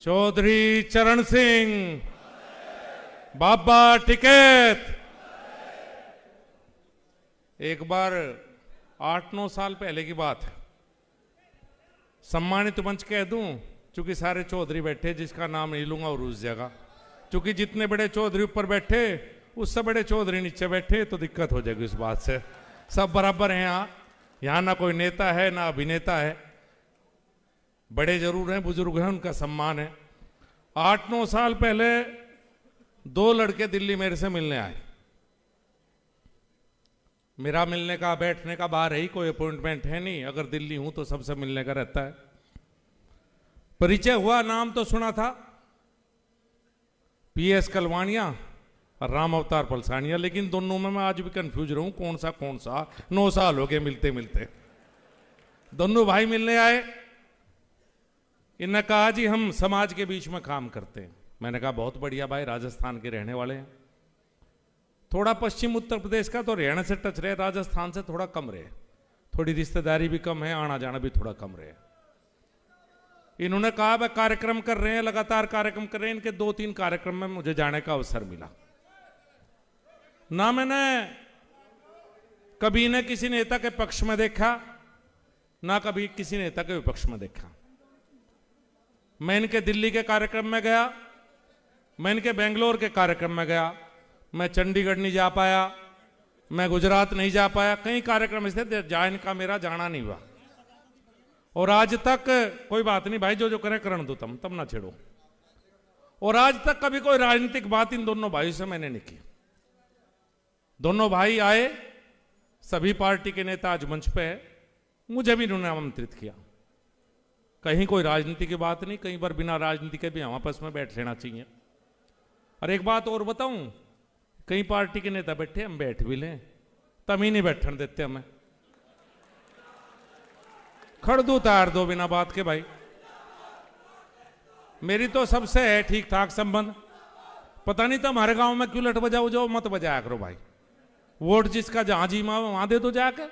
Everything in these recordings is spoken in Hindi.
चौधरी चरण सिंह, बाबा टिकैत। एक बार 8-9 साल पहले की बात है, सम्मानित मंच कह दूं चूंकि सारे चौधरी बैठे, जिसका नाम नहीं लूंगा और उस जगह, चूंकि जितने बड़े चौधरी ऊपर बैठे उससे बड़े चौधरी नीचे बैठे तो दिक्कत हो जाएगी। इस बात से सब बराबर हैं यहाँ ना कोई नेता है ना अभिनेता है, बड़े जरूर हैं, बुजुर्ग हैं, उनका सम्मान है। 8-9 साल पहले 2 लड़के दिल्ली मेरे से मिलने आए। मेरा मिलने का बैठने का बाहर ही कोई अपॉइंटमेंट है नहीं, अगर दिल्ली हूं तो सबसे मिलने का रहता है। परिचय हुआ, नाम तो सुना था, PS कलवानिया और राम अवतार पलसानिया, लेकिन दोनों में मैं आज भी कंफ्यूज रहूं कौन सा। 9 साल हो गए मिलते मिलते। दोनों भाई मिलने आए, इन्होंने कहा जी हम समाज के बीच में काम करते हैं। मैंने कहा बहुत बढ़िया भाई, राजस्थान के रहने वाले हैं, थोड़ा पश्चिम उत्तर प्रदेश का तो हरियाणा से टच रहे, राजस्थान से थोड़ा कम रहे, थोड़ी रिश्तेदारी भी कम है, आना जाना भी थोड़ा कम रहे। इन्होंने कहा वह कार्यक्रम कर रहे हैं, लगातार कार्यक्रम कर रहे हैं, इनके 2-3 कार्यक्रम में मुझे जाने का अवसर मिला। ना मैंने कभी इन्हें किसी नेता के पक्ष में देखा, ना कभी किसी नेता के विपक्ष में देखा। मैं इनके दिल्ली के कार्यक्रम में गया, मैं इनके बेंगलोर के कार्यक्रम में गया, मैं चंडीगढ़ नहीं जा पाया, मैं गुजरात नहीं जा पाया, कई कार्यक्रम ऐसे जहां इनका मेरा जाना नहीं हुआ। और आज तक कोई बात नहीं भाई, जो करें करण दो, तम ना छेड़ो। और आज तक कभी कोई राजनीतिक बात इन दोनों भाइयों से मैंने नहीं की। दोनों भाई आए, सभी पार्टी के नेता आज मंच पे है, मुझे भी इन्होंने आमंत्रित किया। कहीं कोई राजनीति की बात नहीं, कई बार बिना राजनीति के भी हम आपस में बैठ लेना चाहिए। और एक बात और बताऊं, कई पार्टी के नेता बैठे, हम बैठ भी लें, तम ही नहीं बैठने देते हमें, खड़ दो तार दो बिना बात के। भाई मेरी तो सबसे है ठीक ठाक संबंध, पता नहीं तुम्हारे गांव में क्यों लट बजाओ, जाओ मत बजाया करो भाई, वोट जिसका जहां जी मां वहां दे दो जाके।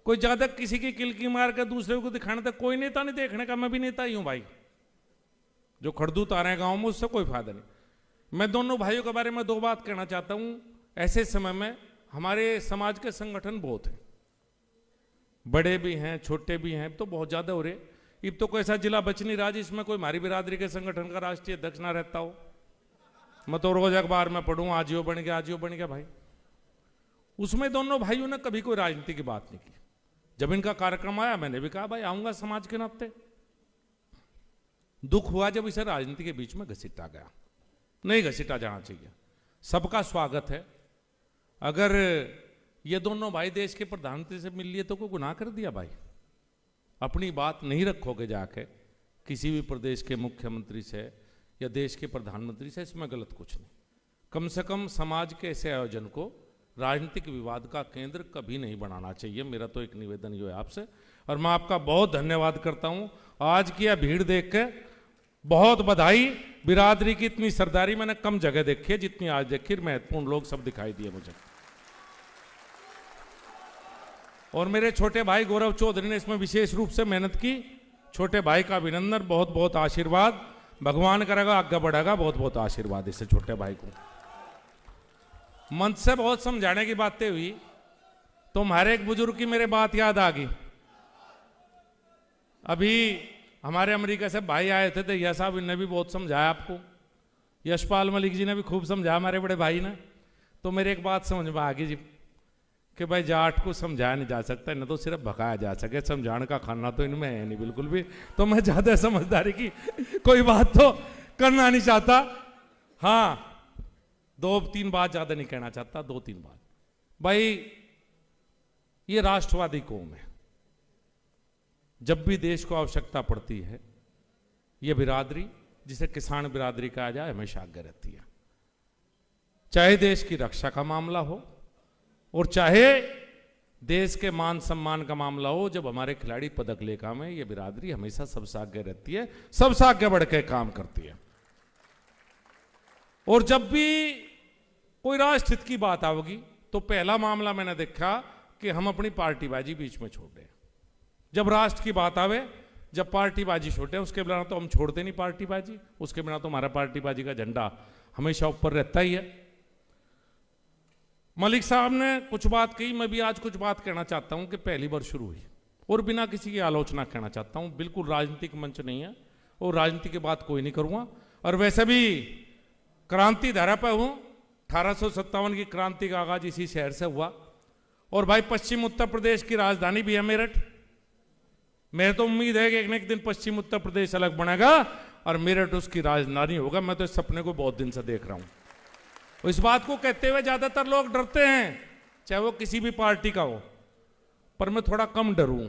कोई ज्यादा किसी की किलकी मार के दूसरे को दिखाने तक कोई नेता नहीं देखने का, मैं भी नेता ही हूं भाई। जो खड़दू तारे गांव में उससे कोई फायदा नहीं। मैं दोनों भाइयों के बारे में 2 बात कहना चाहता हूं। ऐसे समय में हमारे समाज के संगठन बहुत हैं, बड़े भी हैं छोटे भी हैं, तो बहुत ज्यादा हो रहे। अब तो कोई ऐसा जिला बच नहीं रहा जिसमें कोई हमारी बिरादरी के संगठन का राष्ट्रीय अध्यक्ष ना रहता हो। मैं तो रोज अखबार में पढ़ूं आजियो बन गया भाई। उसमें दोनों भाइयों ने कभी कोई राजनीति की बात नहीं की। जब इनका कार्यक्रम आया मैंने भी कहा भाई आऊंगा समाज के नाते। दुख हुआ जब इसे राजनीति के बीच में घसीटा गया, नहीं घसीटा जाना चाहिए। सबका स्वागत है। अगर ये दोनों भाई देश के प्रधानमंत्री से मिल लिए तो कोई गुनाह कर दिया भाई? अपनी बात नहीं रखोगे जाके किसी भी प्रदेश के मुख्यमंत्री से या देश के प्रधानमंत्री से, इसमें गलत कुछ नहीं। कम से कम समाज के ऐसे आयोजन को राजनीतिक विवाद का केंद्र कभी नहीं बनाना चाहिए। मेरा तो एक निवेदन ये है आपसे, और मैं आपका बहुत धन्यवाद करता हूं। आज की यह भीड़ देख के बहुत बधाई। बिरादरी की इतनी सरदारी मैंने कम जगह देखी है जितनी आज देखी। महत्वपूर्ण लोग सब दिखाई दिए मुझे। और मेरे छोटे भाई गौरव चौधरी ने इसमें विशेष रूप से मेहनत की। छोटे भाई का अभिनंदन, बहुत बहुत आशीर्वाद, भगवान करेगा आगे बढ़ेगा। बहुत बहुत आशीर्वाद इससे छोटे भाई को। मंच से बहुत समझाने की बातें हुई तो हमारे एक बुजुर्ग की मेरे बात याद आ गई। अभी हमारे अमेरिका से भाई आए थे, दैया साहब, इन्हें भी बहुत समझाया आपको। यशपाल मलिक जी ने भी खूब समझाया हमारे बड़े भाई ने। तो मेरे एक बात समझ में आ गई जी कि भाई जाट को समझाया नहीं जा सकता, इन्हें तो सिर्फ भगाया जा सके, समझाने का खाना तो इनमें है नहीं बिल्कुल भी। तो मैं ज्यादा समझदारी की कोई बात तो करना नहीं चाहता। हाँ, 2-3 बात ज्यादा नहीं कहना चाहता, 2-3 बात। भाई ये राष्ट्रवादी कौम है, जब भी देश को आवश्यकता पड़ती है ये बिरादरी, जिसे किसान बिरादरी कहा जाए, हमेशा आगे रहती है। चाहे देश की रक्षा का मामला हो और चाहे देश के मान सम्मान का मामला हो। जब हमारे खिलाड़ी पदक लेकर आए, ये बिरादरी हमेशा सबसे आगे रहती है, सबसे आगे बढ़ के काम करती है। और जब भी कोई राष्ट्र हित की बात आओगी तो पहला मामला मैंने देखा कि हम अपनी पार्टीबाजी बीच में छोड़ दें। जब राष्ट्र की बात आवे जब पार्टीबाजी छोटे हैं, उसके बिना तो हम छोड़ते नहीं पार्टीबाजी, उसके बिना तो हमारा पार्टीबाजी का झंडा हमेशा ऊपर रहता ही है। मलिक साहब ने कुछ बात कही, मैं भी आज कुछ बात कहना चाहता हूं कि पहली बार शुरू हुई, और बिना किसी की आलोचना कहना चाहता हूं, बिल्कुल राजनीतिक मंच नहीं है और राजनीति की बात कोई नहीं करूंगा। और वैसे भी क्रांति धारा पर हूं, 1857 की क्रांति का आगाज इसी शहर से हुआ, और भाई पश्चिम उत्तर प्रदेश की राजधानी भी है मेरठ। मेरे तो उम्मीद है कि एक न एक दिन पश्चिम उत्तर प्रदेश अलग बनेगा और मेरठ उसकी राजधानी होगा। मैं तो इस सपने को बहुत दिन से देख रहा हूं। इस बात को कहते हुए ज्यादातर लोग डरते हैं, चाहे वो किसी भी पार्टी का हो, पर मैं थोड़ा कम डरूं,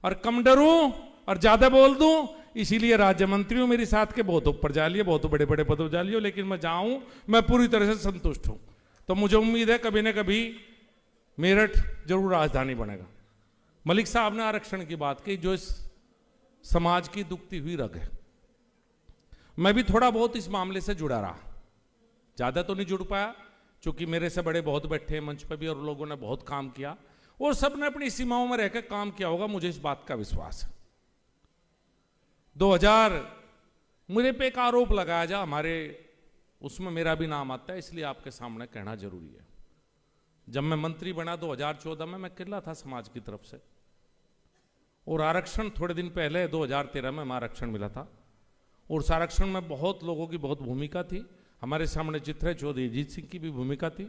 और कम डरूं और ज्यादा बोल दूं, इसीलिए राज्य मंत्री हूं। मेरी साथ के बहुत ऊपर जा लिए, बहुत बड़े बड़े पदों जा लिए, लेकिन मैं जाऊं, मैं पूरी तरह से संतुष्ट हूं। तो मुझे उम्मीद है कभी न कभी मेरठ जरूर राजधानी बनेगा। मलिक साहब ने आरक्षण की बात की, जो इस समाज की दुखती हुई रग है। मैं भी थोड़ा बहुत इस मामले से जुड़ा रहा, ज्यादा तो नहीं जुड़ पाया, क्योंकि मेरे से बड़े बहुत बैठे मंच पर भी और लोगों ने बहुत काम किया, और सबने अपनी सीमाओं में रहकर काम किया होगा, मुझे इस बात का विश्वास है। 2000 मुझे पे एक आरोप लगाया जा, हमारे उसमें मेरा भी नाम आता है, इसलिए आपके सामने कहना जरूरी है। जब मैं मंत्री बना 2014 में, मैं किला था समाज की तरफ से, और आरक्षण थोड़े दिन पहले 2013 में आरक्षण मिला था, और उस आरक्षण में बहुत लोगों की बहुत भूमिका थी। हमारे सामने चित्र चौधरी अजीत सिंह की भी भूमिका थी,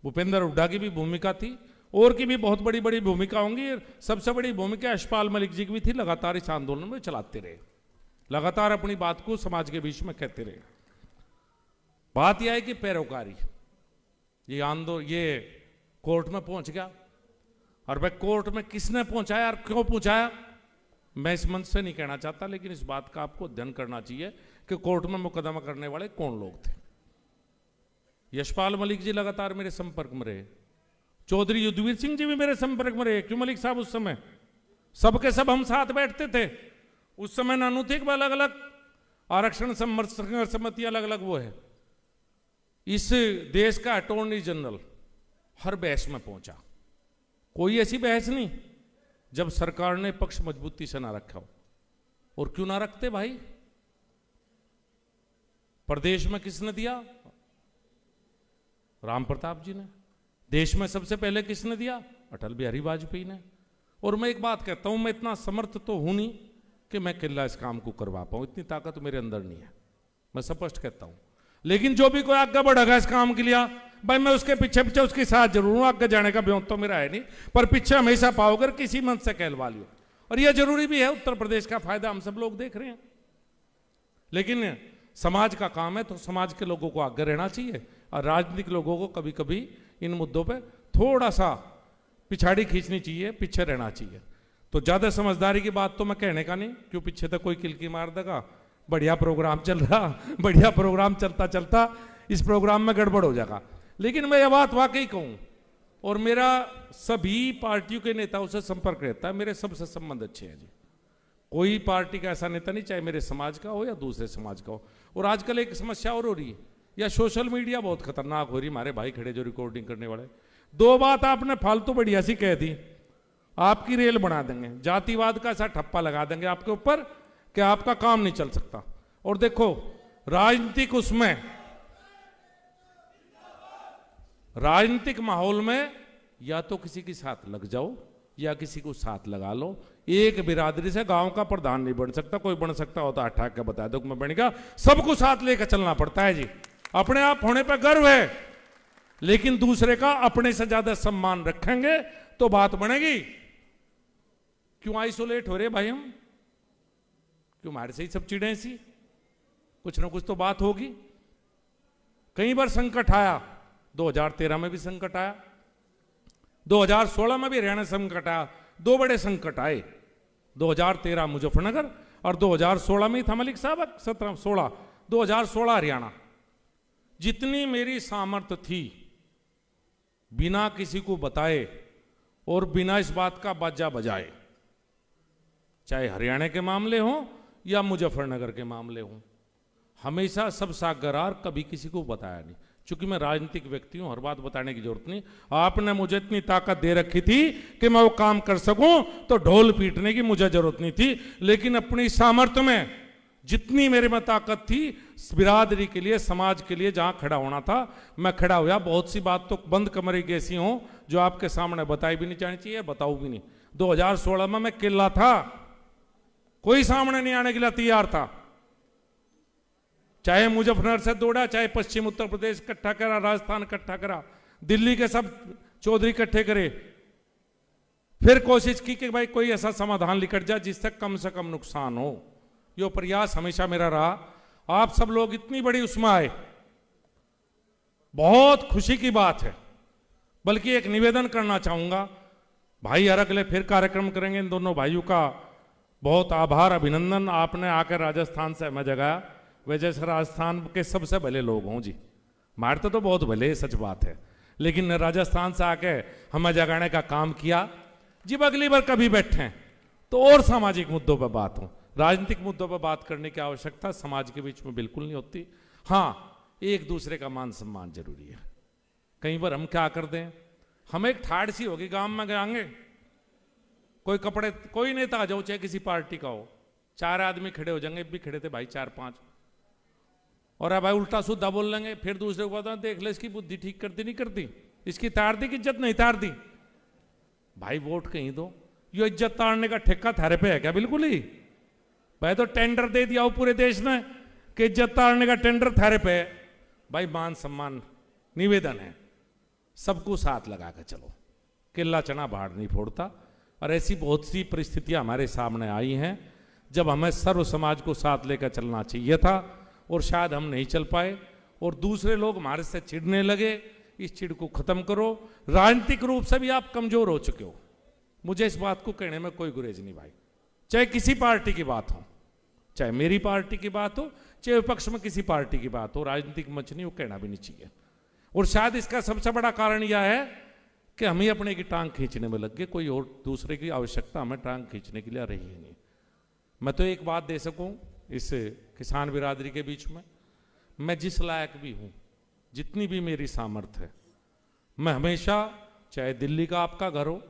भूपेंद्र हुड्डा की भी भूमिका थी, और की भी बहुत बड़ी बड़ी भूमिका होंगी। सबसे बड़ी भूमिका यशपाल मलिक जी की भी थी, लगातार इस आंदोलन में चलाते रहे, लगातार अपनी बात को समाज के बीच में कहते रहे। बात यह है कि पैरोकारी ये आंदोलन ये कोर्ट में पहुंच गया, और वह कोर्ट में किसने पहुंचाया और क्यों पहुंचाया मैं इस मंच से नहीं कहना चाहता, लेकिन इस बात का आपको अध्ययन करना चाहिए कि कोर्ट में मुकदमा करने वाले कौन लोग थे। यशपाल मलिक जी लगातार मेरे संपर्क में रहे, चौधरी युद्धवीर सिंह जी भी मेरे संपर्क में रहे। क्यों मलिक साहब, उस समय सबके सब हम साथ बैठते थे। उस समय नानू थे कि अलग अलग आरक्षण संघर्ष समिति अलग अलग वो है। इस देश का अटॉर्नी जनरल हर बहस में पहुंचा, कोई ऐसी बहस नहीं जब सरकार ने पक्ष मजबूती से ना रखा हो। और क्यों ना रखते भाई, प्रदेश में किसने दिया? राम प्रताप जी ने। देश में सबसे पहले किसने दिया? अटल बिहारी वाजपेयी ने। और मैं एक बात कहता हूं, मैं इतना समर्थ तो हूं नहीं कि मैं किला इस काम को करवा पाऊं, इतनी ताकत मेरे अंदर नहीं है, मैं स्पष्ट कहता हूं। लेकिन जो भी कोई आगे बढ़ेगा इस काम के लिए, भाई मैं उसके पीछे पीछे उसके साथ जरूर हूं। आगे जाने का ब्योंत तो मेरा है नहीं, पर पीछे हमेशा पाओगे किसी मंच से कहलवा लियो। और यह जरूरी भी है, उत्तर प्रदेश का फायदा हम सब लोग देख रहे हैं। लेकिन समाज का काम है तो समाज के लोगों को आगे रहना चाहिए, और राजनीतिक लोगों को कभी कभी इन मुद्दों पे थोड़ा सा पिछाड़ी खींचनी चाहिए, पीछे रहना चाहिए। तो ज्यादा समझदारी की बात तो मैं कहने का नहीं, क्यों पीछे तक कोई किलकी मार देगा, बढ़िया प्रोग्राम चल रहा, बढ़िया प्रोग्राम चलता चलता इस प्रोग्राम में गड़बड़ हो जाएगा। लेकिन मैं यह बात वाकई कहूं, और मेरा सभी पार्टियों के नेताओं से संपर्क रहता है, मेरे सबसे संबंध अच्छे हैं जी। कोई पार्टी का ऐसा नेता नहीं, चाहे मेरे समाज का हो या दूसरे समाज का हो। और आजकल एक समस्या और हो रही है, या सोशल मीडिया बहुत खतरनाक हो रही है। हमारे भाई खड़े जो रिकॉर्डिंग करने वाले, दो बात आपने फालतू बढ़िया सी कह दी, आपकी रेल बना देंगे, जातिवाद का ऐसा ठप्पा लगा देंगे आपके ऊपर कि आपका काम नहीं चल सकता। और देखो राजनीतिक उसमें राजनीतिक माहौल में या तो किसी के साथ लग जाओ या किसी को साथ लगा लो। एक बिरादरी से गांव का प्रधान नहीं बन सकता, कोई बन सकता होता तो अठाक के बता दो मैं बन गया। सबको साथ लेकर चलना पड़ता है जी। अपने आप होने पर गर्व है, लेकिन दूसरे का अपने से ज्यादा सम्मान रखेंगे तो बात बनेगी। क्यों आइसोलेट हो रहे भाई हम? क्यों हमारे से ही सब चिड़े सी? कुछ ना कुछ तो बात होगी। कई बार संकट आया, 2013 में भी संकट आया, 2016 में भी हरियाणा संकट आया। दो बड़े संकट आए, 2013 मुजफ्फरनगर और 2016 में ही था मलिक साहब 17-16 2016 हरियाणा। जितनी मेरी सामर्थ्य थी, बिना किसी को बताए और बिना इस बात का बाजा बजाए, चाहे हरियाणा के मामले हों या मुजफ्फरनगर के मामले हों, हमेशा सब सागरार, कभी किसी को बताया नहीं। चूंकि मैं राजनीतिक व्यक्ति हूं, हर बात बताने की जरूरत नहीं। आपने मुझे इतनी ताकत दे रखी थी कि मैं वो काम कर सकूं, तो ढोल पीटने की मुझे जरूरत नहीं थी। लेकिन अपनी सामर्थ्य में जितनी मेरे में ताकत थी, बिरादरी के लिए, समाज के लिए जहां खड़ा होना था, मैं खड़ा हुआ। बहुत सी बात तो बंद कमरे की ऐसी हो जो आपके सामने बताई भी नहीं जानी चाहिए, बताऊं भी नहीं। 2016 में मैं किला था, कोई सामने नहीं आने के लिए तैयार था। चाहे मुजफ्फरनगर से दौड़ा, चाहे पश्चिम उत्तर प्रदेश इकट्ठा करा, राजस्थान इकट्ठा करा, दिल्ली के सब चौधरी इकट्ठे करे, फिर कोशिश की कि भाई कोई ऐसा समाधान निकट जाए जिससे कम से कम नुकसान हो। यो प्रयास हमेशा मेरा रहा। आप सब लोग इतनी बड़ी उसमें आए, बहुत खुशी की बात है। बल्कि एक निवेदन करना चाहूंगा, भाई अरगले फिर कार्यक्रम करेंगे, इन दोनों भाइयों का बहुत आभार, अभिनंदन। आपने आकर राजस्थान से हमें जगाया। वजह से राजस्थान के सबसे भले लोग हों जी, मारते तो बहुत भले, सच बात है, लेकिन राजस्थान से आके हमें जगाने का काम किया। जब अगली बार कभी बैठे तो और सामाजिक मुद्दों पर बात हो, राजनीतिक मुद्दों पर बात करने की आवश्यकता समाज के बीच में बिल्कुल नहीं होती। हाँ, एक दूसरे का मान सम्मान जरूरी है। कई बार हम क्या कर दें, हम एक ठाड़ सी होगी, गांव में गएंगे, कोई कपड़े, कोई नेता आ जाओ, चाहे किसी पार्टी का हो, 4 आदमी खड़े हो जाएंगे, भी खड़े थे भाई 4-5, और अब भाई उल्टा सुद्धा बोल लेंगे। फिर दूसरे को बताओ, देख ले इसकी बुद्धि ठीक करती नहीं करती, इसकी तार दी कि इज्जत नहीं तार दी। भाई वोट कहीं दो, यो इज्जत तारने का ठेका थारे पे है क्या? बिल्कुल ही। भाई तो टेंडर दे दिया हो पूरे देश ने कि इज्जत तारने का टेंडर थारे पे है। भाई मान सम्मान, निवेदन है, सबको साथ लगा कर चलो, किला चना बाढ़ नहीं फोड़ता। और ऐसी बहुत सी परिस्थितियां हमारे सामने आई हैं जब हमें सर्व समाज को साथ लेकर चलना चाहिए था, और शायद हम नहीं चल पाए, और दूसरे लोग हमारे से चिढ़ने लगे। इस चिढ़ को खत्म करो। राजनीतिक रूप से भी आप कमजोर हो चुके हो, मुझे इस बात को कहने में कोई गुरेज नहीं भाई। चाहे किसी पार्टी की बात हो, चाहे मेरी पार्टी की बात हो, चाहे विपक्ष में किसी पार्टी की बात हो, राजनीतिक मंच नहीं, वो कहना भी नहीं चाहिए। और शायद इसका सबसे बड़ा कारण यह है कि हम ही अपने की टांग खींचने में लग गए, कोई और दूसरे की आवश्यकता हमें टांग खींचने के लिए रही ही नहीं। मैं तो एक बात दे सकूं इस किसान बिरादरी के बीच में, मैं जिस लायक भी हूं, जितनी भी मेरी सामर्थ्य है, मैं हमेशा, चाहे दिल्ली का आपका घर हो,